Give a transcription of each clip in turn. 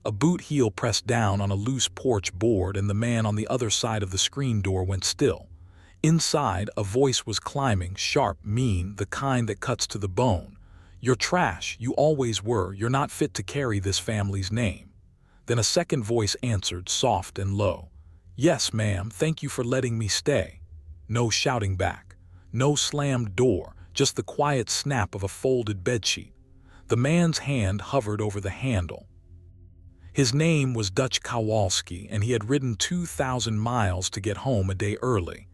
A boot heel pressed down on a loose porch board, and the man on the other side of the screen door went still. Inside, a voice was climbing, sharp, mean, the kind that cuts to the bone. "You're trash, you always were, you're not fit to carry this family's name." Then a second voice answered, soft and low. "Yes, ma'am, thank you for letting me stay." No shouting back. No slammed door, just the quiet snap of a folded bedsheet. The man's hand hovered over the handle. His name was Dutch Kowalski, and he had ridden 2,000 miles to get home a day early.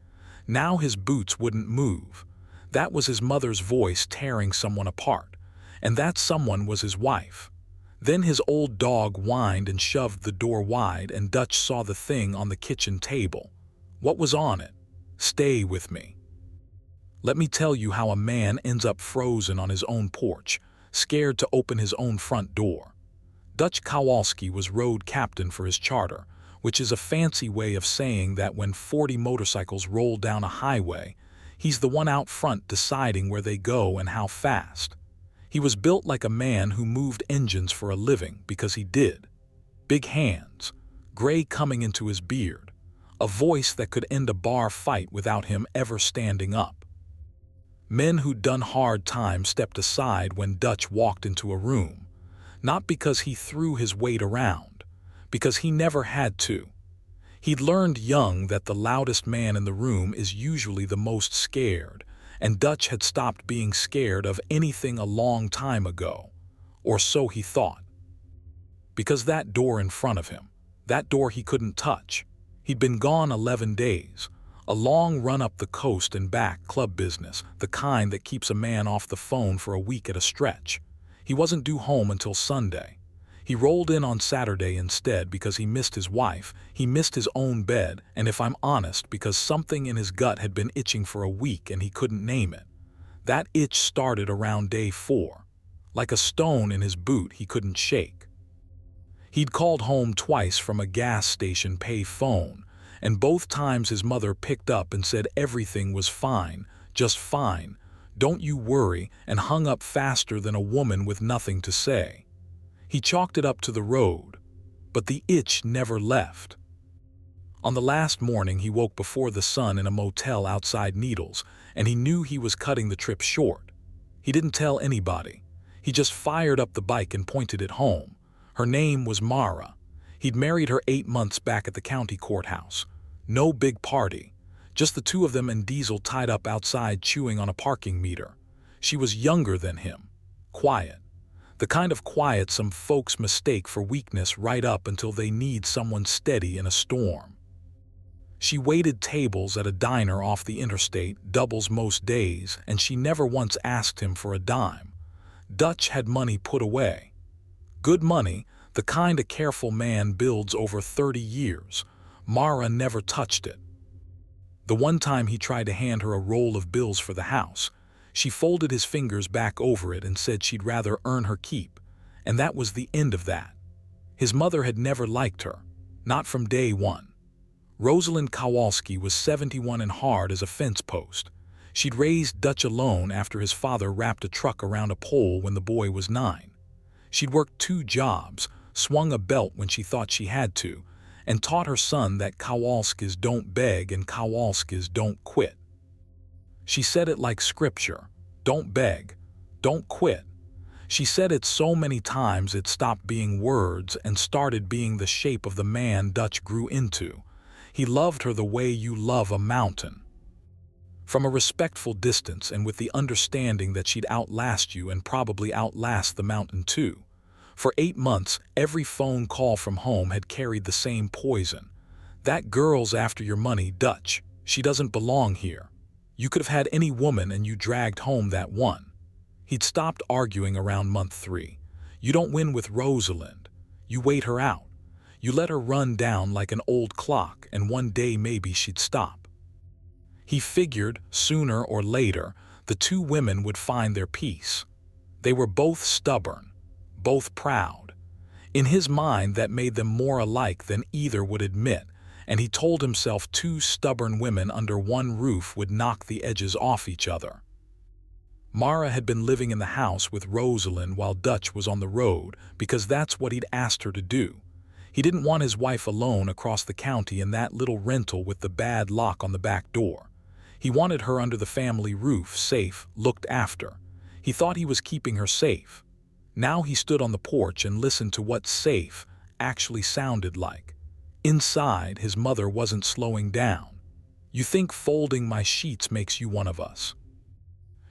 Now his boots wouldn't move. That was his mother's voice tearing someone apart, and that someone was his wife. Then his old dog whined and shoved the door wide, and Dutch saw the thing on the kitchen table. What was on it? "Stay with me." Let me tell you how a man ends up frozen on his own porch, scared to open his own front door. Dutch Kowalski was road captain for his charter, which is a fancy way of saying that when 40 motorcycles roll down a highway, he's the one out front deciding where they go and how fast. He was built like a man who moved engines for a living, because he did. Big hands, gray coming into his beard, a voice that could end a bar fight without him ever standing up. Men who'd done hard time stepped aside when Dutch walked into a room, not because he threw his weight around, because he never had to. He'd learned young that the loudest man in the room is usually the most scared, and Dutch had stopped being scared of anything a long time ago, or so he thought. Because that door in front of him, that door he couldn't touch, he'd been gone 11 days, a long run up the coast and back, club business, the kind that keeps a man off the phone for a week at a stretch. He wasn't due home until Sunday. He rolled in on Saturday instead because he missed his wife, he missed his own bed, and if I'm honest, because something in his gut had been itching for a week and he couldn't name it. That itch started around day 4. Like a stone in his boot he couldn't shake. He'd called home twice from a gas station pay phone, and both times his mother picked up and said everything was fine, just fine, don't you worry, and hung up faster than a woman with nothing to say. He chalked it up to the road, but the itch never left. On the last morning he woke before the sun in a motel outside Needles, and he knew he was cutting the trip short. He didn't tell anybody. He just fired up the bike and pointed it home. Her name was Mara. He'd married her 8 months back at the county courthouse. No big party, just the two of them and Diesel tied up outside chewing on a parking meter. She was younger than him, quiet. The kind of quiet some folks mistake for weakness right up until they need someone steady in a storm. She waited tables at a diner off the interstate, doubles most days, and she never once asked him for a dime. Dutch had money put away. Good money, the kind a careful man builds over 30 years. Mara never touched it. The one time he tried to hand her a roll of bills for the house, she folded his fingers back over it and said she'd rather earn her keep, and that was the end of that. His mother had never liked her, not from day one. Rosalind Kowalski was 71 and hard as a fence post. She'd raised Dutch alone after his father wrapped a truck around a pole when the boy was 9. She'd worked 2 jobs, swung a belt when she thought she had to, and taught her son that Kowalskis don't beg and Kowalskis don't quit. She said it like scripture, don't beg, don't quit. She said it so many times it stopped being words and started being the shape of the man Dutch grew into. He loved her the way you love a mountain. From a respectful distance and with the understanding that she'd outlast you and probably outlast the mountain too. For 8 months, every phone call from home had carried the same poison. That girl's after your money, Dutch. She doesn't belong here. You could have had any woman and you dragged home that one. He'd stopped arguing around month 3. You don't win with Rosalind. You wait her out. You let her run down like an old clock, and one day maybe she'd stop. He figured, sooner or later, the 2 women would find their peace. They were both stubborn, both proud. In his mind, that made them more alike than either would admit, and he told himself 2 stubborn women under one roof would knock the edges off each other. Mara had been living in the house with Rosalind while Dutch was on the road because that's what he'd asked her to do. He didn't want his wife alone across the county in that little rental with the bad lock on the back door. He wanted her under the family roof, safe, looked after. He thought he was keeping her safe. Now he stood on the porch and listened to what safe actually sounded like. Inside, his mother wasn't slowing down. "You think folding my sheets makes you one of us?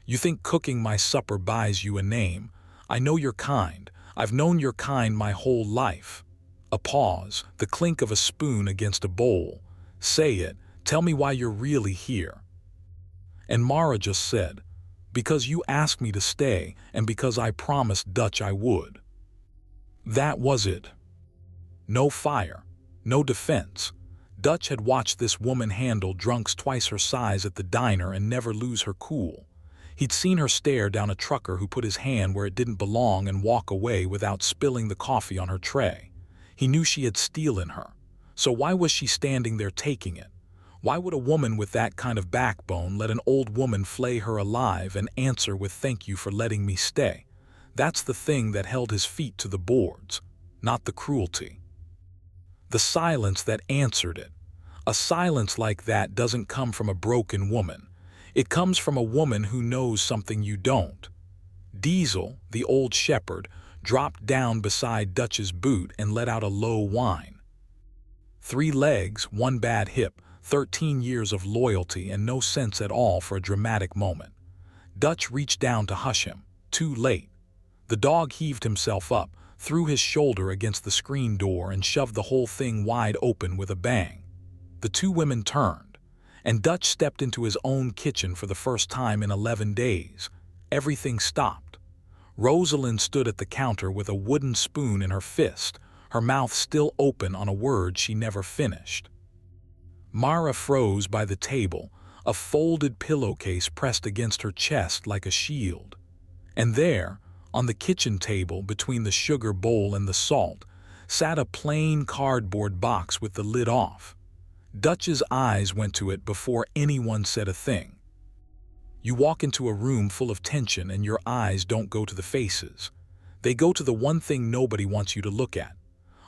You think cooking my supper buys you a name? I know you're kind. I've known you're kind my whole life." A pause, the clink of a spoon against a bowl. "Say it. Tell me why you're really here." And Mara just said, "Because you asked me to stay and because I promised Dutch I would." That was it. No fire, no defense. Dutch had watched this woman handle drunks twice her size at the diner and never lose her cool. He'd seen her stare down a trucker who put his hand where it didn't belong and walk away without spilling the coffee on her tray. He knew she had steel in her. So why was she standing there taking it? Why would a woman with that kind of backbone let an old woman flay her alive and answer with "thank you for letting me stay"? That's the thing that held his feet to the boards, not the cruelty. The silence that answered it. A silence like that doesn't come from a broken woman. It comes from a woman who knows something you don't. Diesel, the old shepherd, dropped down beside Dutch's boot and let out a low whine. 3 legs, 1 bad hip, 13 years of loyalty and no sense at all for a dramatic moment. Dutch reached down to hush him. Too late. The dog heaved himself up, threw his shoulder against the screen door and shoved the whole thing wide open with a bang. The 2 women turned, and Dutch stepped into his own kitchen for the first time in 11 days. Everything stopped. Rosalind stood at the counter with a wooden spoon in her fist, her mouth still open on a word she never finished. Mara froze by the table, a folded pillowcase pressed against her chest like a shield. And there, on the kitchen table between the sugar bowl and the salt, sat a plain cardboard box with the lid off. Dutch's eyes went to it before anyone said a thing. You walk into a room full of tension and your eyes don't go to the faces. They go to the one thing nobody wants you to look at.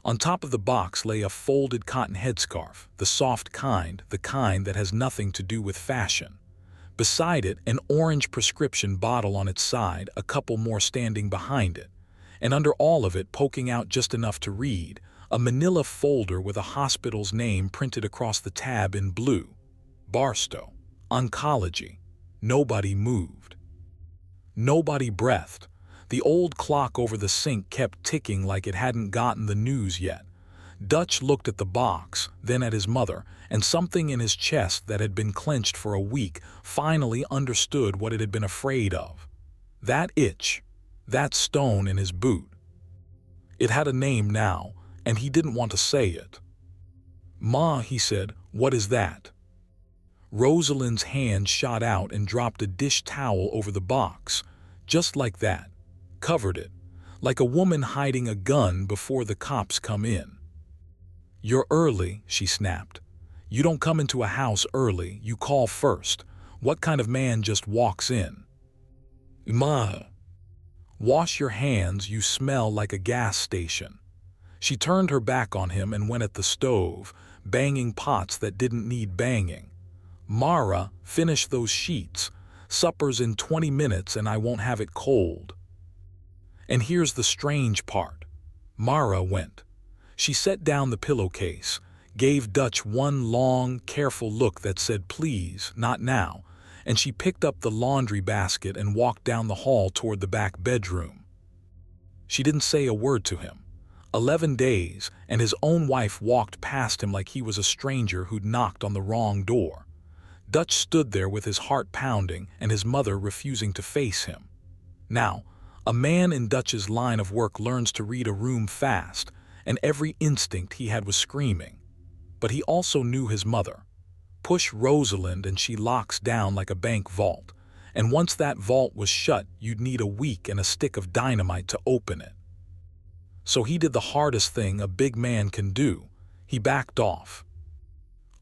On top of the box lay a folded cotton headscarf, the soft kind, the kind that has nothing to do with fashion. Beside it, an orange prescription bottle on its side, a couple more standing behind it. And under all of it, poking out just enough to read, a manila folder with a hospital's name printed across the tab in blue. Barstow. Oncology. Nobody moved. Nobody breathed. The old clock over the sink kept ticking like it hadn't gotten the news yet. Dutch looked at the box, then at his mother, and something in his chest that had been clenched for a week finally understood what it had been afraid of. That itch. That stone in his boot. It had a name now, and he didn't want to say it. "Ma," he said, "what is that?" Rosalind's hand shot out and dropped a dish towel over the box, just like that. Covered it, like a woman hiding a gun before the cops come in. "You're early," she snapped. "You don't come into a house early, you call first. What kind of man just walks in?" "Ma." "Wash your hands, you smell like a gas station." She turned her back on him and went at the stove, banging pots that didn't need banging. "Mara, finish those sheets. Supper's in 20 minutes and I won't have it cold." And here's the strange part. Mara went. She set down the pillowcase, gave Dutch one long, careful look that said please, not now, and she picked up the laundry basket and walked down the hall toward the back bedroom. She didn't say a word to him. 11 days, and his own wife walked past him like he was a stranger who'd knocked on the wrong door. Dutch stood there with his heart pounding and his mother refusing to face him. Now, a man in Dutch's line of work learns to read a room fast, and every instinct he had was screaming. But he also knew his mother. Push Rosalind and she locks down like a bank vault, and once that vault was shut, you'd need a week and a stick of dynamite to open it. So he did the hardest thing a big man can do. He backed off.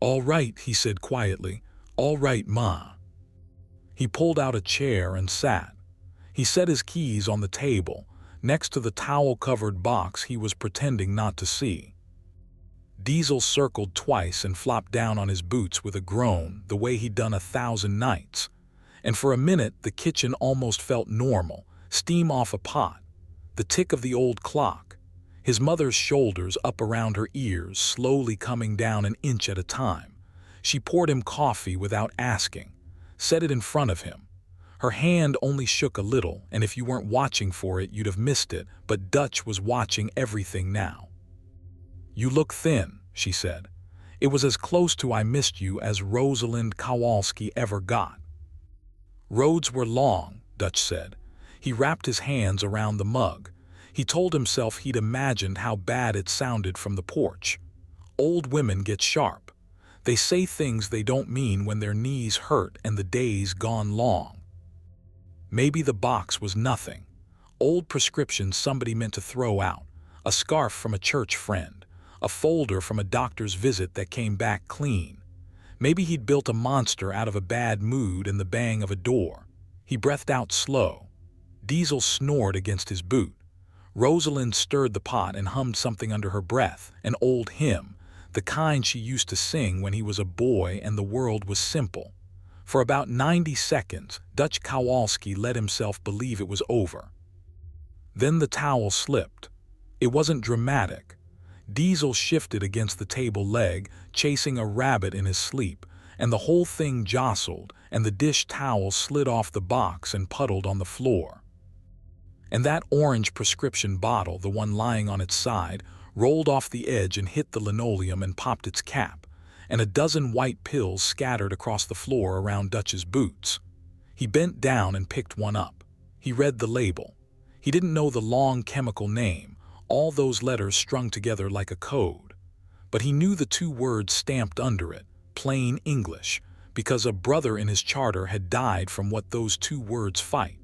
"All right," he said quietly. "All right, Ma." He pulled out a chair and sat. He set his keys on the table, next to the towel-covered box he was pretending not to see. Diesel circled twice and flopped down on his boots with a groan, the way he'd done 1,000 nights. And for a minute, the kitchen almost felt normal, steam off a pot, the tick of the old clock, his mother's shoulders up around her ears, slowly coming down an inch at a time. She poured him coffee without asking, set it in front of him. Her hand only shook a little, and if you weren't watching for it, you'd have missed it, but Dutch was watching everything now. "You look thin," she said. "It was as close to I missed you as Rosalind Kowalski ever got." "Roads were long," Dutch said. He wrapped his hands around the mug. He told himself he'd imagined how bad it sounded from the porch. Old women get sharp. They say things they don't mean when their knees hurt and the day's gone long. Maybe the box was nothing. Old prescriptions somebody meant to throw out, a scarf from a church friend, a folder from a doctor's visit that came back clean. Maybe he'd built a monster out of a bad mood and the bang of a door. He breathed out slow. Diesel snored against his boot. Rosalind stirred the pot and hummed something under her breath, an old hymn, the kind she used to sing when he was a boy and the world was simple. For about 90 seconds, Dutch Kowalski let himself believe it was over. Then the towel slipped. It wasn't dramatic. Diesel shifted against the table leg, chasing a rabbit in his sleep, and the whole thing jostled, and the dish towel slid off the box and puddled on the floor. And that orange prescription bottle, the one lying on its side, rolled off the edge and hit the linoleum and popped its cap, and a dozen white pills scattered across the floor around Dutch's boots. He bent down and picked one up. He read the label. He didn't know the long chemical name, all those letters strung together like a code. But he knew the two words stamped under it, plain English, because a brother in his charter had died from what those two words fight.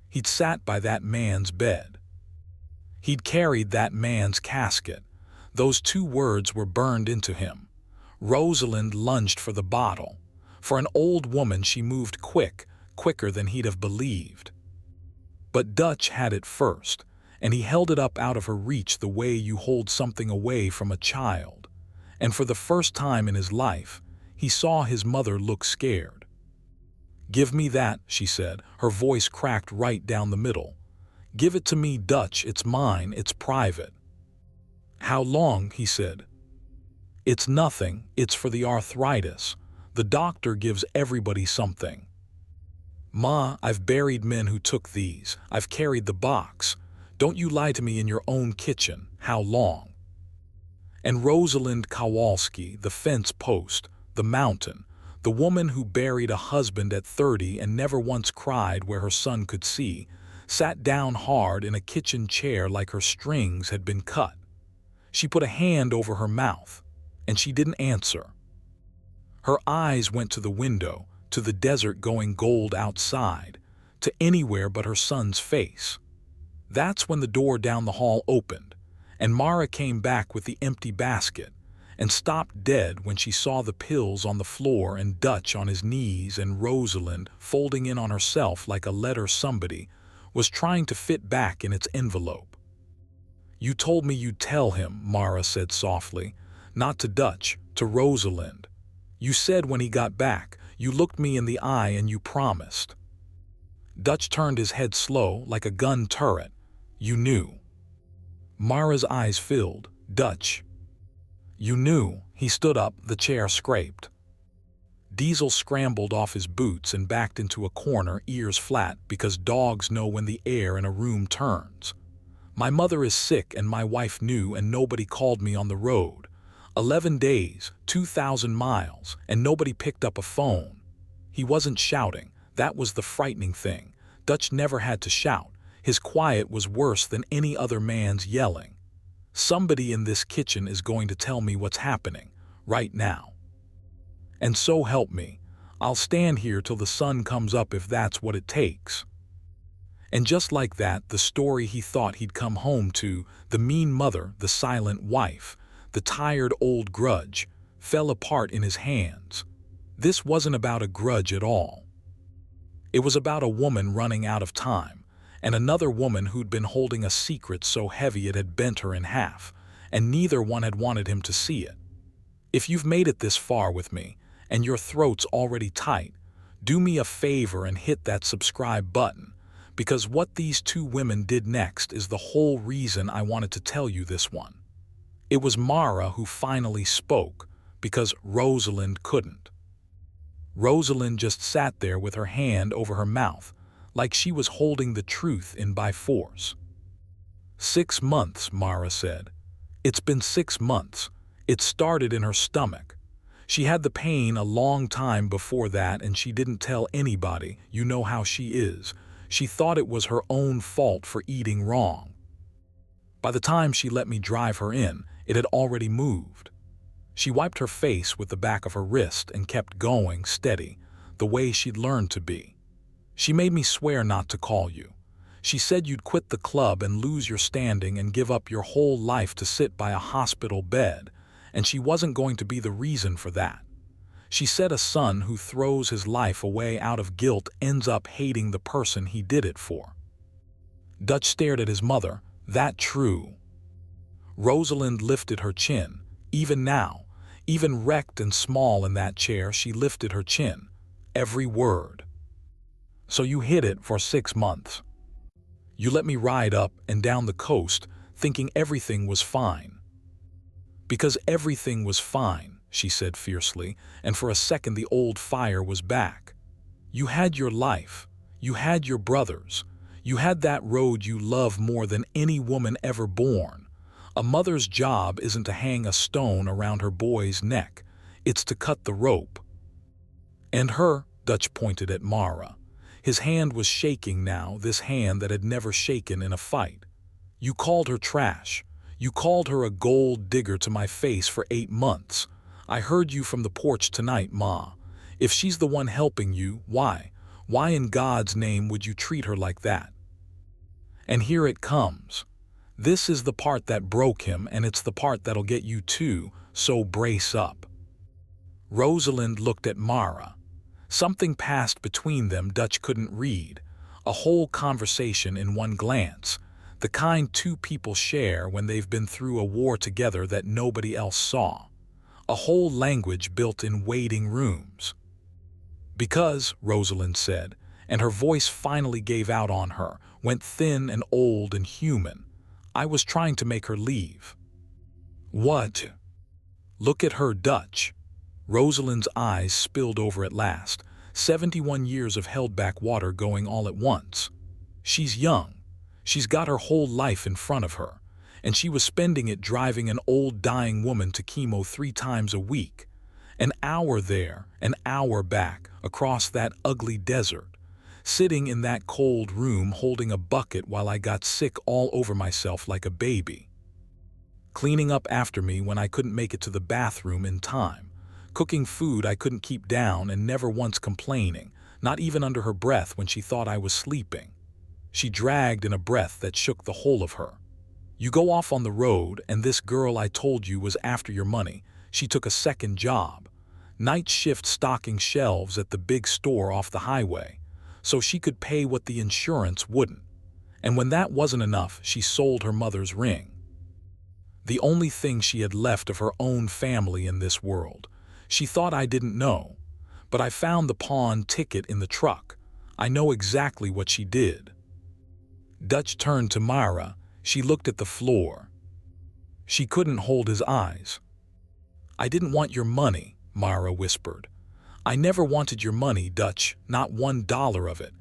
He'd sat by that man's bed. He'd carried that man's casket. Those two words were burned into him. Rosalind lunged for the bottle. For an old woman, she moved quicker than he'd have believed. But Dutch had it first, and he held it up out of her reach the way you hold something away from a child. And for the first time in his life, he saw his mother look scared. "Give me that," she said, her voice cracked right down the middle. "Give it to me, Dutch, it's mine, it's private." "How long?" he said. "It's nothing, it's for the arthritis. The doctor gives everybody something." "Ma, I've buried men who took these. I've carried the box. Don't you lie to me in your own kitchen. How long?" And Rosalind Kowalski, the fence post, the mountain, the woman who buried a husband at 30 and never once cried where her son could see, sat down hard in a kitchen chair like her strings had been cut. She put a hand over her mouth, and she didn't answer. Her eyes went to the window, to the desert going gold outside, to anywhere but her son's face. That's when the door down the hall opened, and Mara came back with the empty basket, and stopped dead when she saw the pills on the floor and Dutch on his knees and Rosalind folding in on herself like a letter somebody was trying to fit back in its envelope. "You told me you'd tell him," Mara said softly, not to Dutch, to Rosalind. "You said when he got back, you looked me in the eye and you promised." Dutch turned his head slow, like a gun turret. "You knew." Mara's eyes filled. "Dutch, you knew." He stood up, the chair scraped. Diesel scrambled off his boots and backed into a corner, ears flat, because dogs know when the air in a room turns. "My mother is sick and my wife knew and nobody called me on the road. 11 days, 2,000 miles, and nobody picked up a phone." He wasn't shouting. That was the frightening thing. Dutch never had to shout. His quiet was worse than any other man's yelling. "Somebody in this kitchen is going to tell me what's happening, right now. And so help me, I'll stand here till the sun comes up if that's what it takes." And just like that, the story he thought he'd come home to, the mean mother, the silent wife, the tired old grudge, fell apart in his hands. This wasn't about a grudge at all. It was about a woman running out of time, and another woman who'd been holding a secret so heavy it had bent her in half, and neither one had wanted him to see it. If you've made it this far with me, and your throat's already tight, do me a favor and hit that subscribe button, because what these two women did next is the whole reason I wanted to tell you this one. It was Mara who finally spoke, because Rosalind couldn't. Rosalind just sat there with her hand over her mouth, like she was holding the truth in by force. 6 months, Mara said. It's been 6 months. It started in her stomach. She had the pain a long time before that, and she didn't tell anybody. You know how she is. She thought it was her own fault for eating wrong. By the time she let me drive her in, it had already moved. She wiped her face with the back of her wrist and kept going steady, the way she'd learned to be. She made me swear not to call you. She said you'd quit the club and lose your standing and give up your whole life to sit by a hospital bed, and she wasn't going to be the reason for that. She said a son who throws his life away out of guilt ends up hating the person he did it for. Dutch stared at his mother. That true? Rosalind lifted her chin. Even now, even wrecked and small in that chair, she lifted her chin. Every word. So you hid it for 6 months. You let me ride up and down the coast, thinking everything was fine. Because everything was fine, she said fiercely, and for a second the old fire was back. You had your life. You had your brothers. You had that road you love more than any woman ever born. A mother's job isn't to hang a stone around her boy's neck. It's to cut the rope. And her, Dutch pointed at Mara. His hand was shaking now, this hand that had never shaken in a fight. You called her trash. You called her a gold digger to my face for 8 months. I heard you from the porch tonight, Ma. If she's the one helping you, why? Why in God's name would you treat her like that? And here it comes. This is the part that broke him, and it's the part that'll get you too, so brace up. Rosalind looked at Mara. Something passed between them Dutch couldn't read. A whole conversation in one glance. The kind two people share when they've been through a war together that nobody else saw. A whole language built in waiting rooms. Because, Rosalind said, and her voice finally gave out on her, went thin and old and human. I was trying to make her leave. What? Look at her, Dutch. Rosalind's eyes spilled over at last. 71 years of held-back water going all at once. She's young. She's got her whole life in front of her, and she was spending it driving an old dying woman to chemo 3 times a week. An hour there, an hour back, across that ugly desert. Sitting in that cold room holding a bucket while I got sick all over myself like a baby. Cleaning up after me when I couldn't make it to the bathroom in time. Cooking food I couldn't keep down and never once complaining, not even under her breath when she thought I was sleeping. She dragged in a breath that shook the whole of her. You go off on the road, and this girl I told you was after your money. She took a second job. Night shift stocking shelves at the big store off the highway, so she could pay what the insurance wouldn't. And when that wasn't enough, she sold her mother's ring. The only thing she had left of her own family in this world. She thought I didn't know, but I found the pawn ticket in the truck. I know exactly what she did. Dutch turned to Mara. She looked at the floor. She couldn't hold his eyes. I didn't want your money, Mara whispered. I never wanted your money, Dutch, not $1 of it.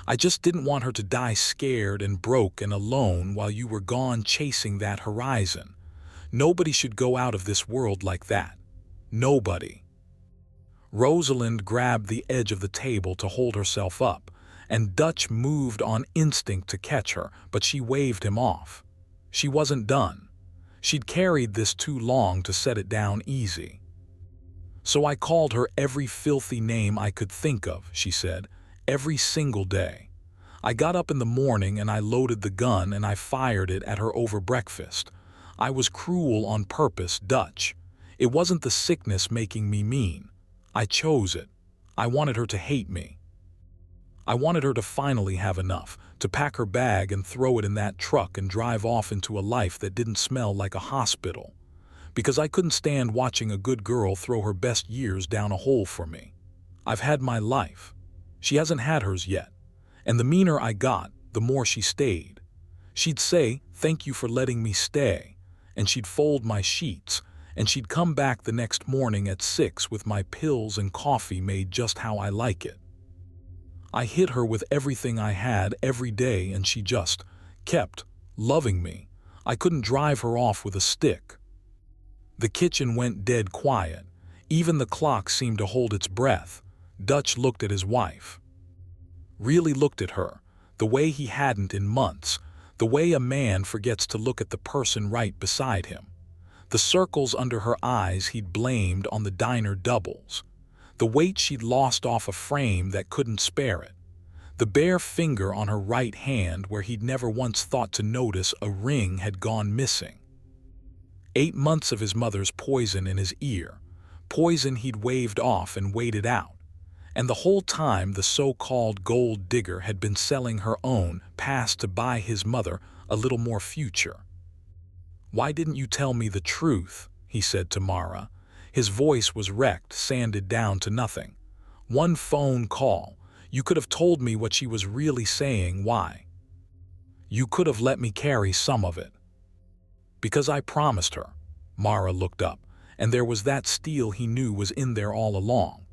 I just didn't want her to die scared and broke and alone while you were gone chasing that horizon. Nobody should go out of this world like that. Nobody. Rosalind grabbed the edge of the table to hold herself up, and Dutch moved on instinct to catch her, but she waved him off. She wasn't done. She'd carried this too long to set it down easy. So I called her every filthy name I could think of, she said, every single day. I got up in the morning and I loaded the gun and I fired it at her over breakfast. I was cruel on purpose, Dutch. It wasn't the sickness making me mean. I chose it. I wanted her to hate me. I wanted her to finally have enough, to pack her bag and throw it in that truck and drive off into a life that didn't smell like a hospital. because I couldn't stand watching a good girl throw her best years down a hole for me. I've had my life. She hasn't had hers yet. And the meaner I got, the more she stayed. She'd say, "Thank you for letting me stay," and she'd fold my sheets, and she'd come back the next morning at 6 with my pills and coffee made just how I like it. I hit her with everything I had every day, and she just kept loving me. I couldn't drive her off with a stick. The kitchen went dead quiet. Even the clock seemed to hold its breath. Dutch looked at his wife. Really looked at her, the way he hadn't in months, the way a man forgets to look at the person right beside him. The circles under her eyes he'd blamed on the diner doubles. The weight she'd lost off a frame that couldn't spare it. The bare finger on her right hand where he'd never once thought to notice a ring had gone missing. 8 months of his mother's poison in his ear, poison he'd waved off and waited out. And the whole time the so-called gold digger had been selling her own past to buy his mother a little more future. "Why didn't you tell me the truth?" he said to Mara. His voice was wrecked, sanded down to nothing. "One phone call. You could have told me what she was really saying. Why? You could have let me carry some of it." "Because I promised her." Mara looked up, and there was that steel he knew was in there all along.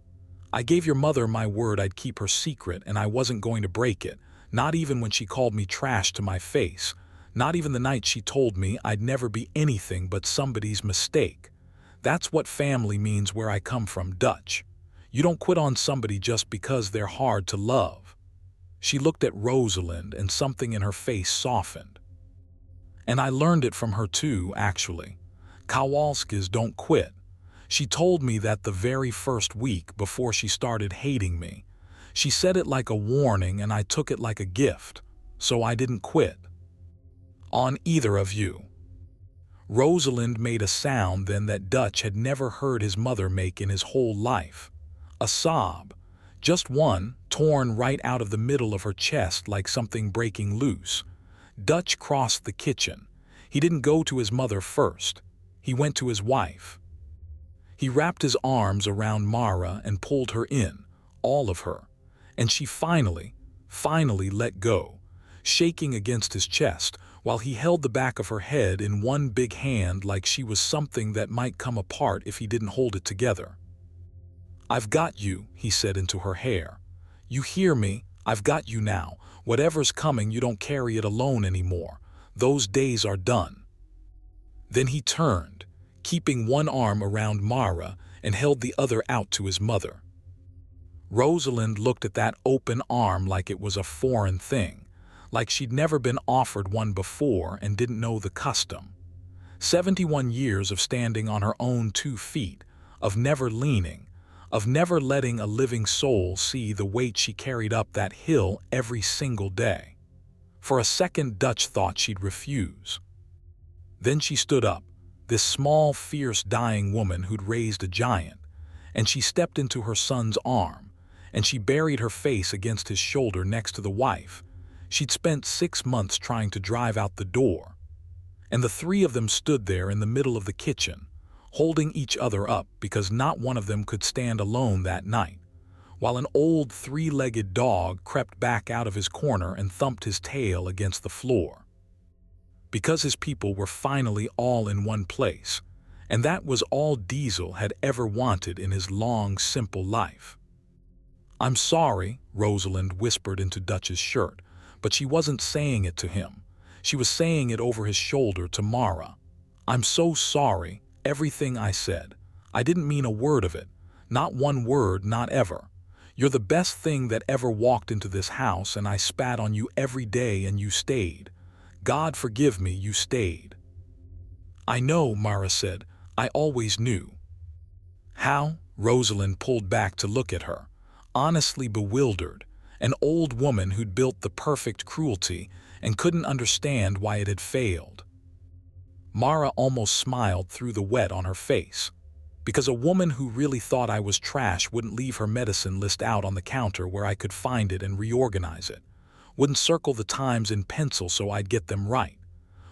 "I gave your mother my word I'd keep her secret, and I wasn't going to break it, not even when she called me trash to my face, not even the night she told me I'd never be anything but somebody's mistake. That's what family means where I come from, Dutch. You don't quit on somebody just because they're hard to love." She looked at Rosalind, and something in her face softened. "And I learned it from her too, actually. Kowalskis don't quit. She told me that the very first week before she started hating me. She said it like a warning, and I took it like a gift, so I didn't quit. On either of you." Rosalind made a sound then that Dutch had never heard his mother make in his whole life. A sob. Just one, torn right out of the middle of her chest like something breaking loose. Dutch crossed the kitchen. He didn't go to his mother first. He went to his wife. He wrapped his arms around Mara and pulled her in, all of her. And she finally let go, shaking against his chest, while he held the back of her head in one big hand like she was something that might come apart if he didn't hold it together. "I've got you," he said into her hair. "You hear me? I've got you now. Whatever's coming, you don't carry it alone anymore. Those days are done." Then he turned, keeping one arm around Mara, and held the other out to his mother. Rosalind looked at that open arm like it was a foreign thing, like she'd never been offered one before and didn't know the custom. 71 years of standing on her own 2 feet, of never leaning, of never letting a living soul see the weight she carried up that hill every single day. For a second Dutch thought she'd refuse. Then she stood up, this small, fierce, dying woman who'd raised a giant, and she stepped into her son's arm, and she buried her face against his shoulder next to the wife. She'd spent 6 months trying to drive out the door. And the 3 of them stood there in the middle of the kitchen, holding each other up because not one of them could stand alone that night, while an old 3-legged dog crept back out of his corner and thumped his tail against the floor. Because his people were finally all in one place, and that was all Diesel had ever wanted in his long, simple life. "I'm sorry," Rosalind whispered into Dutch's shirt, but she wasn't saying it to him. She was saying it over his shoulder to Mara. "I'm so sorry, everything I said. I didn't mean a word of it. Not one word, not ever. You're the best thing that ever walked into this house, and I spat on you every day and you stayed. God forgive me, you stayed." "I know," Mara said. "I always knew." "How?" Rosalind pulled back to look at her, honestly bewildered, an old woman who'd built the perfect cruelty and couldn't understand why it had failed. Mara almost smiled through the wet on her face. "Because a woman who really thought I was trash wouldn't leave her medicine list out on the counter where I could find it and reorganize it. Wouldn't circle the times in pencil so I'd get them right.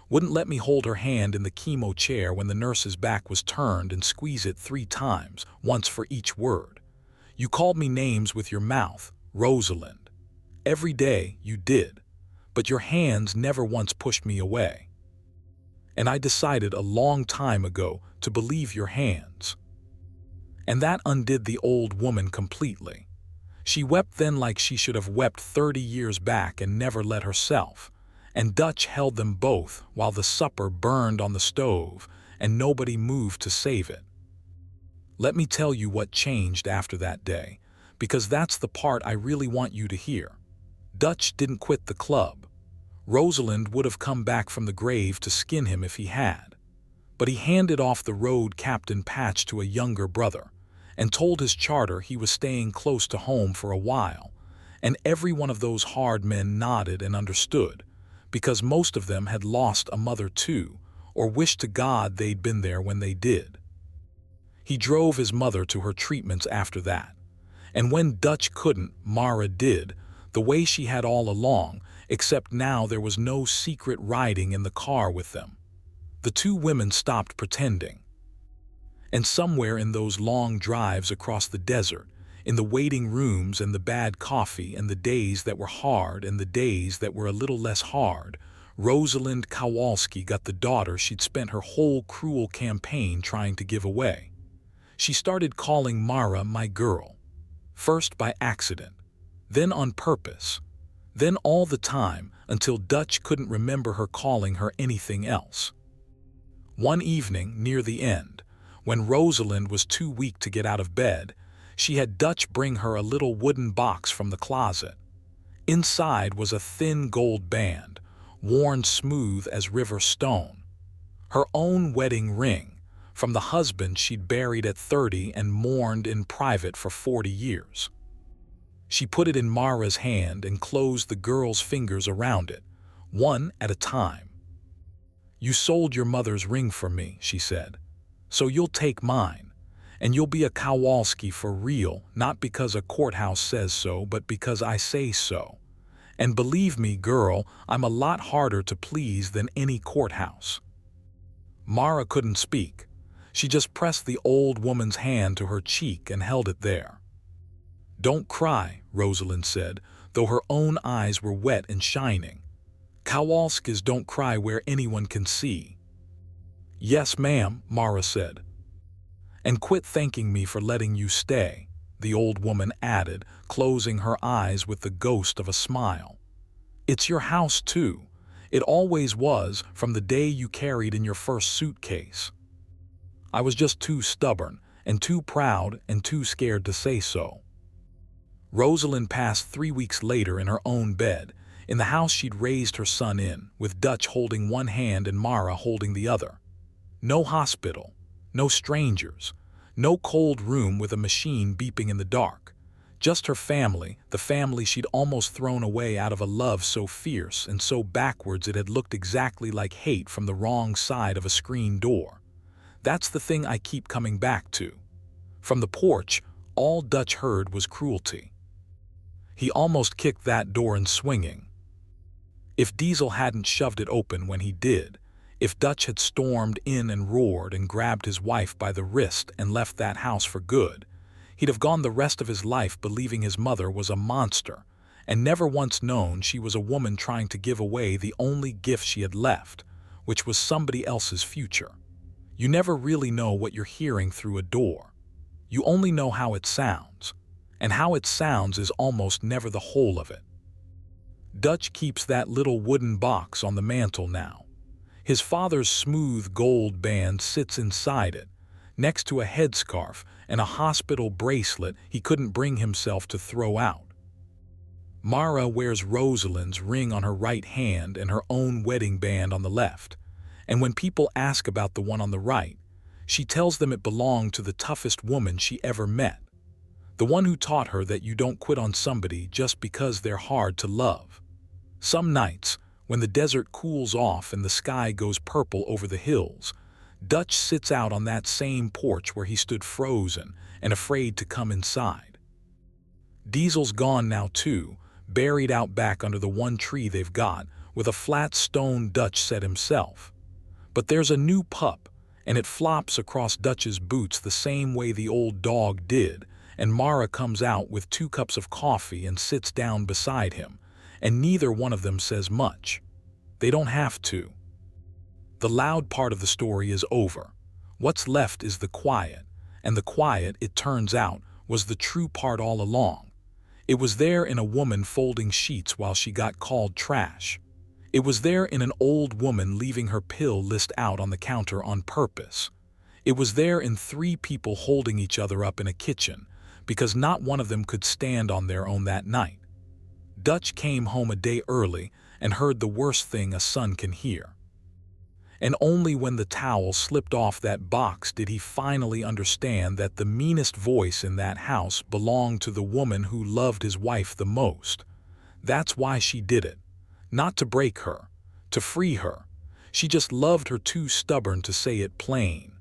Wouldn't let me hold her hand in the chemo chair when the nurse's back was turned and squeeze it 3 times, once for each word. You called me names with your mouth, Rosalind. Every day you did, but your hands never once pushed me away. And I decided a long time ago to believe your hands. And that undid the old woman completely. She wept then like she should have wept 30 years back and never let herself. And Dutch held them both while the supper burned on the stove and nobody moved to save it. Let me tell you what changed after that day, because that's the part I really want you to hear. Dutch didn't quit the club. Rosalind would have come back from the grave to skin him if he had. But he handed off the road captain patch to a younger brother and told his charter he was staying close to home for a while, and every one of those hard men nodded and understood, because most of them had lost a mother too, or wished to God they'd been there when they did. He drove his mother to her treatments after that, and when Dutch couldn't, Mara did, the way she had all along, except now there was no secret riding in the car with them. The 2 women stopped pretending. And somewhere in those long drives across the desert, in the waiting rooms and the bad coffee and the days that were hard and the days that were a little less hard, Rosalind Kowalski got the daughter she'd spent her whole cruel campaign trying to give away. She started calling Mara my girl, first by accident, then on purpose, then all the time until Dutch couldn't remember her calling her anything else. One evening near the end, when Rosalind was too weak to get out of bed, she had Dutch bring her a little wooden box from the closet. Inside was a thin gold band, worn smooth as river stone. Her own wedding ring, from the husband she'd buried at 30 and mourned in private for 40 years. She put it in Mara's hand and closed the girl's fingers around it, one at a time. "You sold your mother's ring for me," she said. "So you'll take mine, and you'll be a Kowalski for real, not because a courthouse says so, but because I say so. And believe me, girl, I'm a lot harder to please than any courthouse." Mara couldn't speak. She just pressed the old woman's hand to her cheek and held it there. "Don't cry," Rosalind said, though her own eyes were wet and shining. "Kowalskis don't cry where anyone can see." "Yes, ma'am," Mara said. "And quit thanking me for letting you stay," the old woman added, closing her eyes with the ghost of a smile. "It's your house, too. It always was, from the day you carried in your first suitcase. I was just too stubborn, and too proud, and too scared to say so." Rosalind passed 3 weeks later in her own bed, in the house she'd raised her son in, with Dutch holding one hand and Mara holding the other. No hospital, no strangers, no cold room with a machine beeping in the dark. Just her family, the family she'd almost thrown away out of a love so fierce and so backwards it had looked exactly like hate from the wrong side of a screen door. That's the thing I keep coming back to. From the porch, all Dutch heard was cruelty. He almost kicked that door in swinging. If Diesel hadn't shoved it open when he did, if Dutch had stormed in and roared and grabbed his wife by the wrist and left that house for good, he'd have gone the rest of his life believing his mother was a monster and never once known she was a woman trying to give away the only gift she had left, which was somebody else's future. You never really know what you're hearing through a door. You only know how it sounds, and how it sounds is almost never the whole of it. Dutch keeps that little wooden box on the mantel now. His father's smooth gold band sits inside it, next to a headscarf and a hospital bracelet he couldn't bring himself to throw out. Mara wears Rosalind's ring on her right hand and her own wedding band on the left, and when people ask about the one on the right, she tells them it belonged to the toughest woman she ever met, the one who taught her that you don't quit on somebody just because they're hard to love. Some nights, when the desert cools off and the sky goes purple over the hills, Dutch sits out on that same porch where he stood frozen and afraid to come inside. Diesel's gone now too, buried out back under the one tree they've got, with a flat stone Dutch said himself. But there's a new pup, and it flops across Dutch's boots the same way the old dog did, and Mara comes out with 2 cups of coffee and sits down beside him, and neither one of them says much. They don't have to. The loud part of the story is over. What's left is the quiet, and the quiet, it turns out, was the true part all along. It was there in a woman folding sheets while she got called trash. It was there in an old woman leaving her pill list out on the counter on purpose. It was there in 3 people holding each other up in a kitchen, because not one of them could stand on their own that night. Dutch came home a day early and heard the worst thing a son can hear. And only when the towel slipped off that box did he finally understand that the meanest voice in that house belonged to the woman who loved his wife the most. That's why she did it. Not to break her, to free her. She just loved her too stubborn to say it plain.